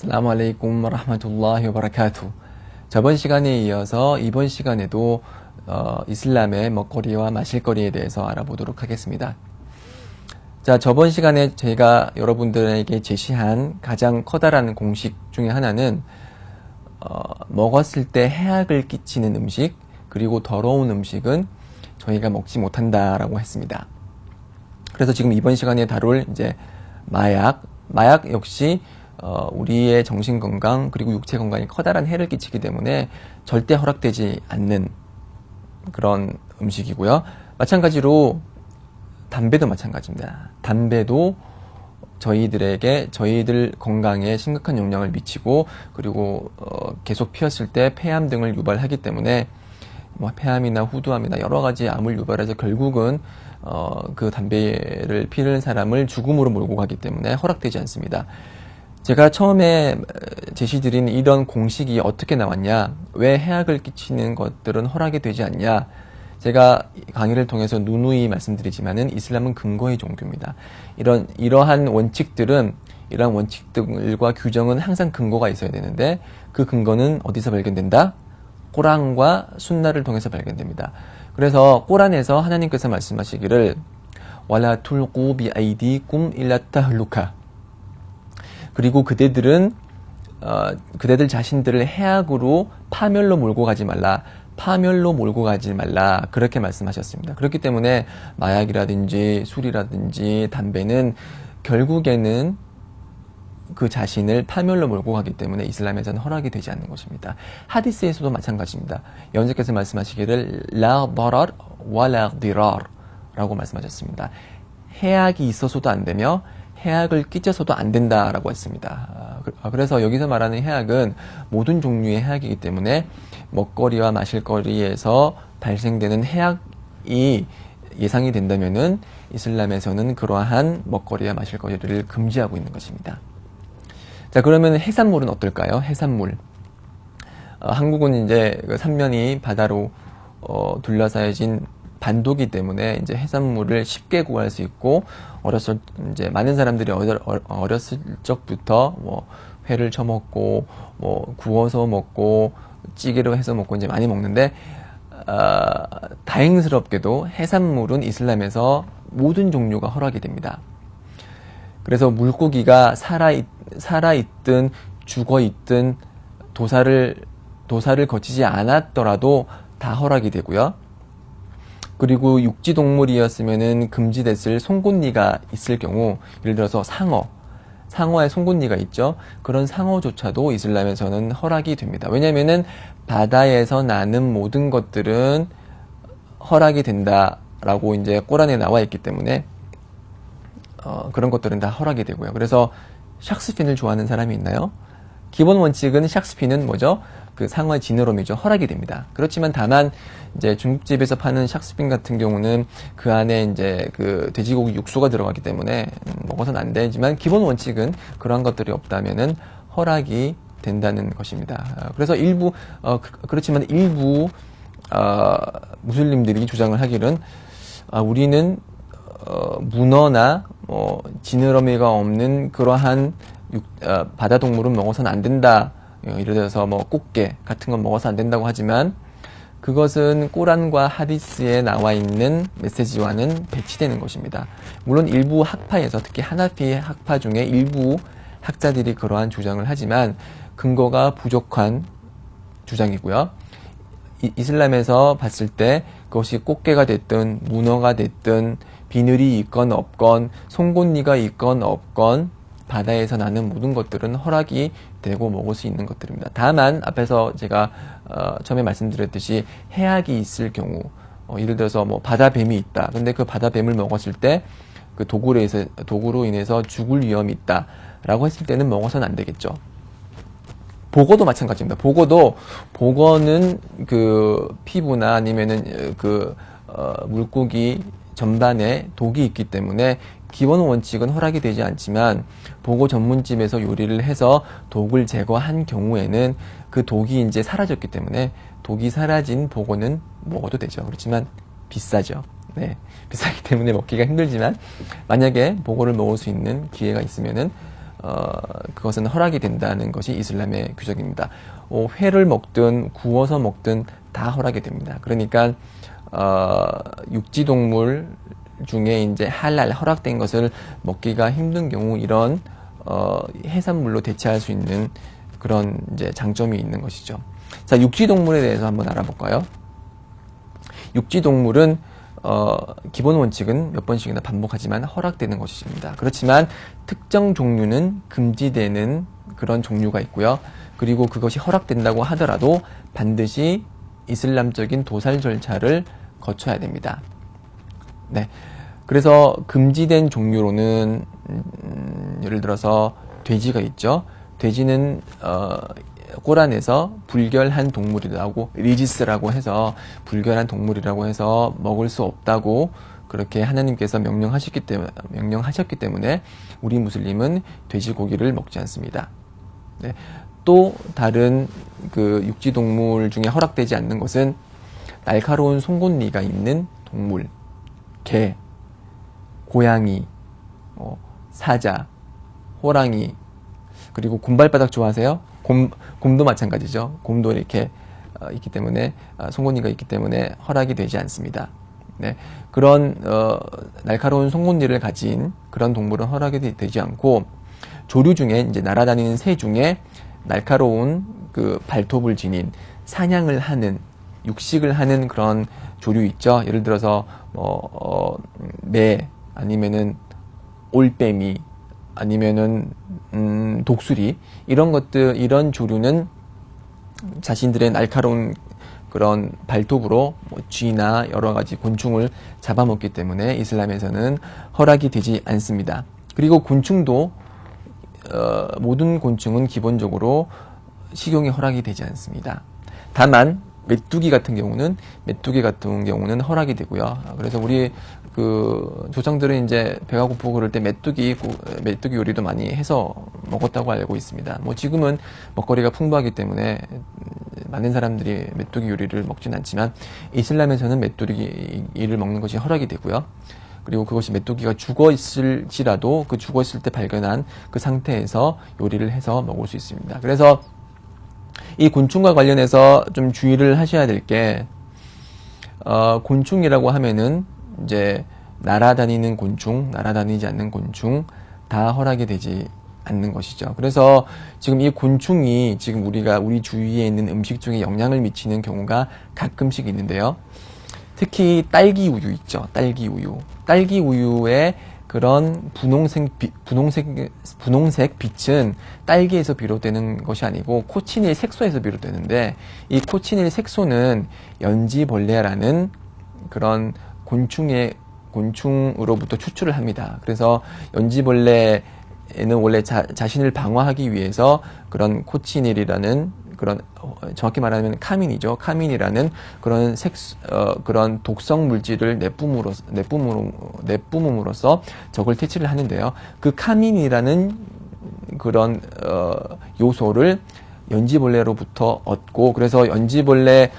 아스살라무 알레이쿰 와라흐마툴라히 와바라카투. 저번 시간에 이어서 이번 시간에도 이슬람의 먹거리와 마실거리에 대해서 알아보도록 하겠습니다. 자, 저번 시간에 제가 여러분들에게 제시한 가장 커다란 공식 중에 하나는 먹었을 때 해악을 끼치는 음식, 그리고 더러운 음식은 저희가 먹지 못한다라고 했습니다. 그래서 지금 이번 시간에 다룰 이제 마약 역시 우리의 정신 건강 그리고 육체 건강에 커다란 해를 끼치기 때문에 절대 허락되지 않는 그런 음식이고요. 마찬가지로 담배도 마찬가지입니다. 담배도 저희들 건강에 심각한 영향을 미치고, 그리고 계속 피웠을 때 폐암 등을 유발하기 때문에 뭐 폐암이나 후두암이나 여러 가지 암을 유발해서 결국은 그 담배를 피는 사람을 죽음으로 몰고 가기 때문에 허락되지 않습니다. 제가 처음에 제시드린 이런 공식이 어떻게 나왔냐, 왜 해악을 끼치는 것들은 허락이 되지 않냐, 제가 강의를 통해서 누누이 말씀드리지만은 이슬람은 근거의 종교입니다. 이러한 원칙들과 규정은 항상 근거가 있어야 되는데, 그 근거는 어디서 발견된다? 꼬란과 순나를 통해서 발견됩니다. 그래서 꼬란에서 하나님께서 말씀하시기를 왈라 툴꾸 비 아이디쿰 일라 타흘루카, 그리고 그대들 자신들을 해악으로 파멸로 몰고 가지 말라, 그렇게 말씀하셨습니다. 그렇기 때문에 마약이라든지 술이라든지 담배는 결국에는 그 자신을 파멸로 몰고 가기 때문에 이슬람에서는 허락이 되지 않는 것입니다. 하디스에서도 마찬가지입니다. 여호와께서 말씀하시기를 라 다랄 와라 디랄 라고 말씀하셨습니다. 해악이 있어서도 안 되며 해악을 끼쳐서도 안 된다라고 했습니다. 그래서 여기서 말하는 해악은 모든 종류의 해악이기 때문에 먹거리와 마실거리에서 발생되는 해악이 예상이 된다면은 이슬람에서는 그러한 먹거리와 마실거리를 금지하고 있는 것입니다. 자, 그러면 해산물은 어떨까요? 해산물. 한국은 이제 삼면이 바다로 둘러싸여진 반도기 때문에 이제 해산물을 쉽게 구할 수 있고, 이제 많은 사람들이 어렸을 적부터 뭐 회를 쳐먹고 뭐 구워서 먹고 찌개로 해서 먹고 이제 많이 먹는데, 다행스럽게도 해산물은 이슬람에서 모든 종류가 허락이 됩니다. 그래서 물고기가 살아있든 죽어있든 도살을 거치지 않았더라도 다 허락이 되고요. 그리고 육지동물이었으면은 금지됐을 송곳니가 있을 경우, 예를 들어서 상어에 송곳니가 있죠. 그런 상어조차도 이슬람에서는 허락이 됩니다. 왜냐면은 바다에서 나는 모든 것들은 허락이 된다라고 이제 꼬란에 나와 있기 때문에 그런 것들은 다 허락이 되고요. 그래서 샥스핀을 좋아하는 사람이 있나요? 기본 원칙은 샥스핀은 뭐죠? 그 상어의 지느러미죠. 허락이 됩니다. 그렇지만 다만 이제 중국집에서 파는 샥스핀 같은 경우는 그 안에 이제 그 돼지고기 육수가 들어가기 때문에 먹어서는 안 되지만, 기본 원칙은 그러한 것들이 없다면은 허락이 된다는 것입니다. 그래서 그렇지만 일부 무슬림들이 주장을 하기는 우리는 문어나 지느러미가 없는 그러한 바다 동물은 먹어서는 안 된다. 예를 들어서 뭐 꽃게 같은 건 먹어서 안 된다고 하지만, 그것은 꼬란과 하디스에 나와 있는 메시지와는 배치되는 것입니다. 물론 일부 학파에서, 특히 하나피 학파 중에 일부 학자들이 그러한 주장을 하지만 근거가 부족한 주장이고요. 이슬람에서 봤을 때 그것이 꽃게가 됐든 문어가 됐든 비늘이 있건 없건 송곳니가 있건 없건 바다에서 나는 모든 것들은 허락이 되고 먹을 수 있는 것들입니다. 다만 앞에서 제가 처음에 말씀드렸듯이 해악이 있을 경우, 예를 들어서 뭐 바다뱀이 있다. 근데 그 바다뱀을 먹었을 때 그 도구로 인해서 죽을 위험이 있다라고 했을 때는 먹어서는 안 되겠죠. 보고도 마찬가지입니다. 보고는 그 피부나 아니면은 물고기 전반에 독이 있기 때문에 기본 원칙은 허락이 되지 않지만, 보고 전문집에서 요리를 해서 독을 제거한 경우에는 그 독이 이제 사라졌기 때문에 독이 사라진 보고는 먹어도 되죠. 그렇지만 비싸죠. 비싸기 때문에 먹기가 힘들지만, 만약에 보고를 먹을 수 있는 기회가 있으면은 그것은 허락이 된다는 것이 이슬람의 규정입니다. 회를 먹든 구워서 먹든 다 허락이 됩니다. 그러니까 육지동물 중에 이제 할랄 허락된 것을 먹기가 힘든 경우 이런 해산물로 대체할 수 있는 그런 이제 장점이 있는 것이죠. 자, 육지동물에 대해서 한번 알아볼까요? 육지동물은 기본 원칙은 몇 번씩이나 반복하지만 허락되는 것입니다. 그렇지만 특정 종류는 금지되는 그런 종류가 있고요. 그리고 그것이 허락된다고 하더라도 반드시 이슬람적인 도살 절차를 거쳐야 됩니다. 네. 그래서 금지된 종류로는 예를 들어서 돼지가 있죠. 돼지는 꼬란에서 불결한 동물이라고 리지스라고 해서 불결한 동물이라고 해서 먹을 수 없다고 그렇게 하나님께서 명령하셨기 때문에 우리 무슬림은 돼지고기를 먹지 않습니다. 네. 또 다른 그 육지 동물 중에 허락되지 않는 것은 날카로운 송곳니가 있는 동물, 개, 고양이, 사자, 호랑이, 그리고 곰발바닥 좋아하세요? 곰도 마찬가지죠. 곰도 이렇게 있기 때문에 송곳니가 있기 때문에 허락이 되지 않습니다. 네, 그런 날카로운 송곳니를 가진 그런 동물은 허락이 되지 않고 조류 중에 이제 날아다니는 새 중에 날카로운 그 발톱을 지닌 사냥을 하는 육식을 하는 그런 조류 있죠. 예를 들어서 매 아니면은 올빼미 아니면은 독수리 이런 것들 이런 조류는 자신들의 날카로운 그런 발톱으로 쥐나 여러 가지 곤충을 잡아먹기 때문에 이슬람에서는 허락이 되지 않습니다. 그리고 곤충도 모든 곤충은 기본적으로 식용이 허락이 되지 않습니다. 다만 메뚜기 같은 경우는 허락이 되고요. 그래서 우리 그 조상들은 이제 배가 고프고 그럴 때 메뚜기 요리도 많이 해서 먹었다고 알고 있습니다. 뭐 지금은 먹거리가 풍부하기 때문에 많은 사람들이 메뚜기 요리를 먹진 않지만 이슬람에서는 메뚜기를 먹는 것이 허락이 되고요. 그리고 그것이 메뚜기가 죽어 있을지라도 그 죽어 있을 때 발견한 그 상태에서 요리를 해서 먹을 수 있습니다. 그래서 이 곤충과 관련해서 좀 주의를 하셔야 될 게 곤충이라고 하면은 이제 날아다니는 곤충, 날아다니지 않는 곤충 다 허락이 되지 않는 것이죠. 그래서 지금 이 곤충이 지금 우리 주위에 있는 음식 중에 영향을 미치는 경우가 가끔씩 있는데요. 특히 딸기 우유 있죠. 딸기 우유. 딸기 우유의 그런 분홍색 빛은 딸기에서 비롯되는 것이 아니고 코치닐 색소에서 비롯되는데 이 코치닐 색소는 연지벌레라는 그런 곤충으로부터 추출을 합니다. 그래서 연지벌레는 원래 자신을 방어하기 위해서 그런 코치닐이라는 그런 정확히 말하면 카민이죠. 카민이라는 그런 그런 독성 물질을 내뿜음으로써 적을 퇴치를 하는데요. 그 카민이라는 그런 요소를 연지벌레로부터 얻고 그래서 연지벌레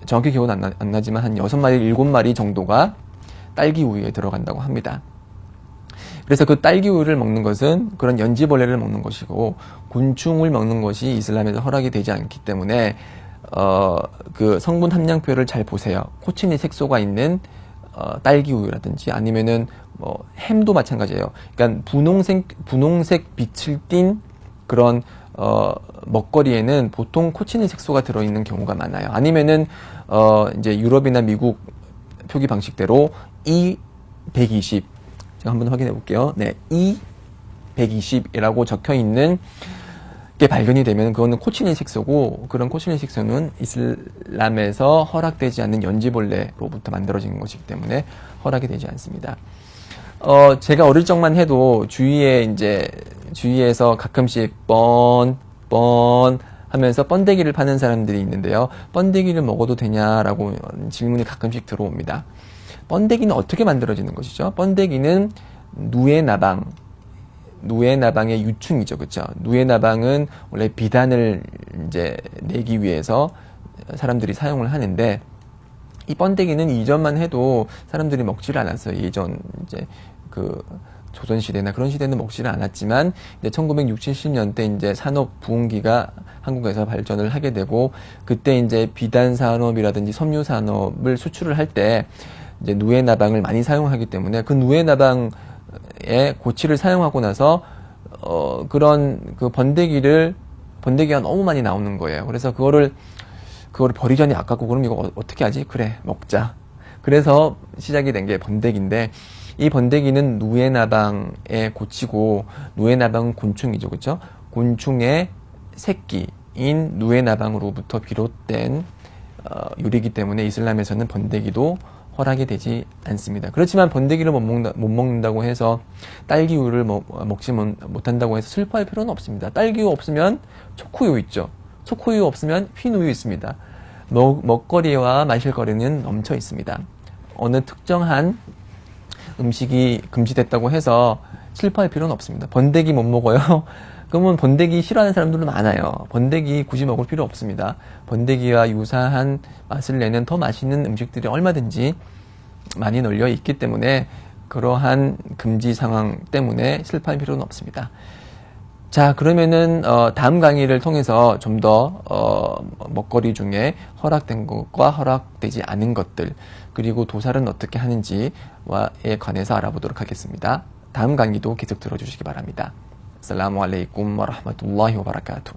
정확히 기억은 안 나지만 한 6마리, 7마리 정도가 딸기 우유에 들어간다고 합니다. 그래서 그 딸기 우유를 먹는 것은 그런 연지벌레를 먹는 것이고 곤충을 먹는 것이 이슬람에서 허락이 되지 않기 때문에 그 성분 함량표를 잘 보세요. 코치닌 색소가 있는 딸기 우유라든지 아니면은 햄도 마찬가지예요. 그러니까 분홍색 빛을 띤 그런 먹거리에는 보통 코치닌 색소가 들어있는 경우가 많아요. 아니면은 이제 유럽이나 미국 표기 방식대로 E120 제가 한번 확인해 볼게요. 네, E120이라고 적혀 있는 게 발견이 되면 그거는 코치닌 색소고 그런 코치닌 색소는 이슬람에서 허락되지 않는 연지벌레로부터 만들어진 것이기 때문에 허락이 되지 않습니다. 제가 어릴 적만 해도 주위에서 가끔씩 하면서 번데기를 파는 사람들이 있는데요. 번데기를 먹어도 되냐라고 질문이 가끔씩 들어옵니다. 번데기는 어떻게 만들어지는 것이죠? 번데기는 누에나방의 유충이죠. 그렇죠? 누에나방은 원래 비단을 이제 내기 위해서 사람들이 사용을 하는데 이 번데기는 이전만 해도 사람들이 먹지를 않았어요. 예전 이제 그 조선시대나 그런 시대는 먹지는 않았지만, 이제 1960, 70년대 이제 산업 부흥기가 한국에서 발전을 하게 되고, 그때 이제 비단 산업이라든지 섬유 산업을 수출을 할 때, 이제 누에나방을 많이 사용하기 때문에 그 누에나방의 고치를 사용하고 나서, 그런 그 번데기가 너무 많이 나오는 거예요. 그래서 그거를 버리자니 아깝고, 그럼 이거 어떻게 하지? 그래, 먹자. 그래서 시작이 된 게 번데기인데, 이 번데기는 누에나방에 고치고, 누에나방은 곤충이죠, 그렇죠? 곤충의 새끼인 누에나방으로부터 비롯된 요리이기 때문에 이슬람에서는 번데기도 허락이 되지 않습니다. 그렇지만 번데기를 못 먹는다고 해서 딸기우를 먹지 못한다고 해서 슬퍼할 필요는 없습니다. 딸기우 없으면 초코우유 있죠. 초코우유 없으면 흰우유 있습니다. 먹거리와 마실거리는 넘쳐 있습니다. 어느 특정한 음식이 금지됐다고 해서 슬퍼할 필요는 없습니다. 번데기 못 먹어요? 그러면 번데기 싫어하는 사람들도 많아요. 번데기 굳이 먹을 필요 없습니다. 번데기와 유사한 맛을 내는 더 맛있는 음식들이 얼마든지 많이 널려 있기 때문에 그러한 금지 상황 때문에 슬퍼할 필요는 없습니다. 자, 그러면은 다음 강의를 통해서 좀 더 먹거리 중에 허락된 것과 허락되지 않은 것들, 그리고 도살은 어떻게 하는지에 관해서 알아보도록 하겠습니다. 다음 강의도 계속 들어주시기 바랍니다. 아살라무 알레이쿰 와라흐마툴라히 와바라카투.